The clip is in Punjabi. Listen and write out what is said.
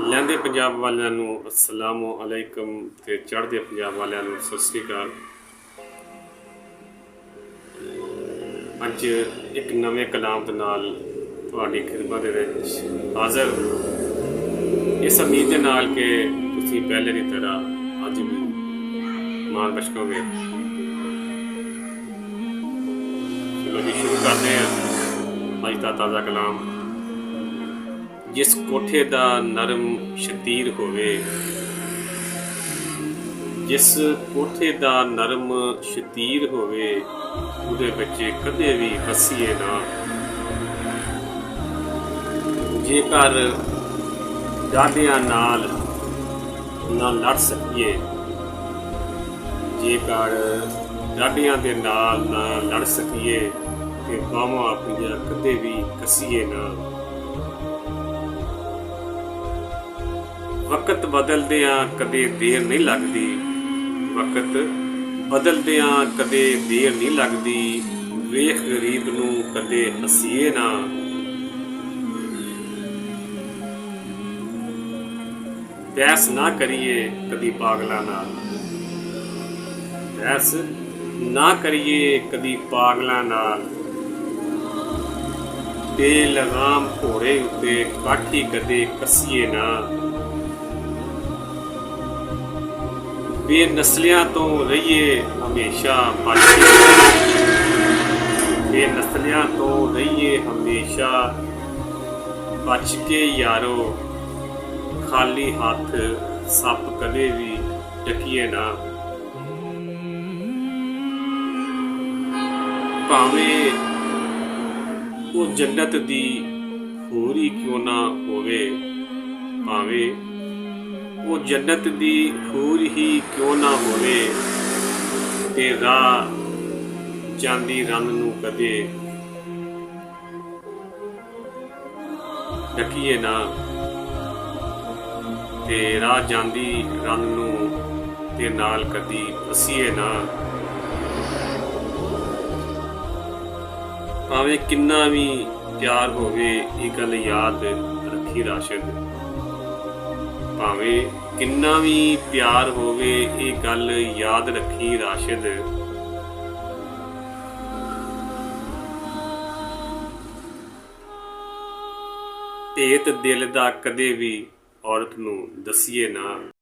ਲਹਿੰਦੇ ਪੰਜਾਬ ਵਾਲਿਆਂ ਨੂੰ ਅਸਲਾਮੁ ਅਲੈਕਮ ਤੇ ਚੜ੍ਹਦੇ ਪੰਜਾਬ ਵਾਲਿਆਂ ਨੂੰ ਸਤਿ ਸ੍ਰੀ ਅਕਾਲ। ਅੱਜ ਇੱਕ ਨਵੇਂ ਕਲਾਮ ਦੇ ਨਾਲ ਤੁਹਾਡੀ ਖਿਦਮਤ ਦੇ ਵਿੱਚ ਹਾਜ਼ਰ, ਇਸ ਉਮੀਦ ਦੇ ਨਾਲ ਕਿ ਤੁਸੀਂ ਪਹਿਲੇ ਦੀ ਤਰ੍ਹਾਂ ਅੱਜ ਵੀ ਮਾਣ ਬਖਸ਼ੋਗੇ। ਚਲੋ ਜੀ ਸ਼ੁਰੂ ਕਰਦੇ ਹਾਂ ਅੱਜ ਦਾ ਤਾਜ਼ਾ ਕਲਾਮ। ਜਿਸ ਕੋਠੇ ਦਾ ਨਰਮ ਸ਼ਤੀਰ ਹੋਵੇ, ਜਿਸ ਕੋਠੇ ਦਾ ਨਰਮ ਸ਼ਤੀਰ ਹੋਵੇ, ਉਹਦੇ ਵਿੱਚ ਕਦੇ ਵੀ ਵਸੀਏ ਨਾ। ਜੇਕਰ ਡਾਢਿਆਂ ਨਾਲ ਨਾ ਲੜ ਸਕੀਏ, ਜੇਕਰ ਡਾਢਿਆਂ ਦੇ ਨਾਲ ਨਾ ਲੜ ਸਕੀਏ ਤੇ ਬਾਹਾਂ ਆਪਣੀਆਂ ਕਦੇ ਵੀ ਕੱਸੀਏ ਨਾ। ਵਕਤ ਬਦਲਦਿਆਂ ਕਦੇ ਦੇਰ ਨਹੀਂ ਲੱਗਦੀ, ਵਕਤ ਬਦਲਦਿਆਂ ਕਦੇ ਦੇਰ ਨਹੀਂ ਲੱਗਦੀ। ਵੇਖ ਗਰੀਬ ਨੂੰ ਕਦੇ ਹੱਸੀਏ ਨਾ। ਬਹਿਸ ਨਾ ਕਰੀਏ ਕਦੀ ਪਾਗਲਾਂ ਨਾਲ, ਬਹਿਸ ਨਾ ਕਰੀਏ ਕਦੀ ਪਾਗਲਾਂ ਨਾਲ। ਬੇਲਗਾਮ ਘੋੜੇ ਉੱਤੇ ਕਾਠੀ ਕਦੇ ਕੱਸੀਏ ਨਾ। ਬੇਨਸਲਿਆਂ ਤੋਂ ਰਹੀਏ ਹਮੇਸ਼ਾ ਬਚ ਕੇ, ਬੇਨਸਲਿਆਂ ਤੋਂ ਰਹੀਏ ਹਮੇਸ਼ਾ ਬਚ ਕੇ ਯਾਰੋ। ਖਾਲੀ ਹੱਥ ਸੱਪ ਕਦੇ ਵੀ ਟਕੀਏ ਨਾ। ਭਾਵੇਂ ਉਹ ਜੰਨਤ ਦੀ ਹੂਰ ਹੀ ਕਿਉਂ ਨਾ ਹੋਵੇ, ਭਾਵੇਂ ਉਹ ਜੰਨਤ ਦੀ ਹੂਰ ਹੀ ਕਿਉਂ ਨਾ ਹੋਵੇ, ਤੇ ਰਾਹ ਜਾਂਦੀ ਰੰਨ ਨੂੰ ਕਦੇ ਢਕੀਏ ਨਾ। ਤੇ ਰਾਹ ਜਾਂਦੀ ਰੰਨ ਨੂੰ ਤੇ ਨਾਲ ਕਦੀ ਫਸੀਏ ਨਾ। ਭਾਵੇਂ ਕਿੰਨਾ ਵੀ ਪਿਆਰ ਹੋਵੇ ਇਹ ਗੱਲ ਯਾਦ ਰੱਖੀ ਰਾਸ਼ਦ, ਭਾਵੇਂ ਕਿੰਨਾ ਵੀ ਪਿਆਰ ਹੋਵੇ ਇਹ ਗੱਲ ਯਾਦ ਰੱਖੀ ਰਾਸ਼ਦ। ਭੇਤ ਦਿਲ ਦਾ ਕਦੇ ਵੀ ਔਰਤ ਨੂੰ ਦੱਸੀਏ ਨਾ।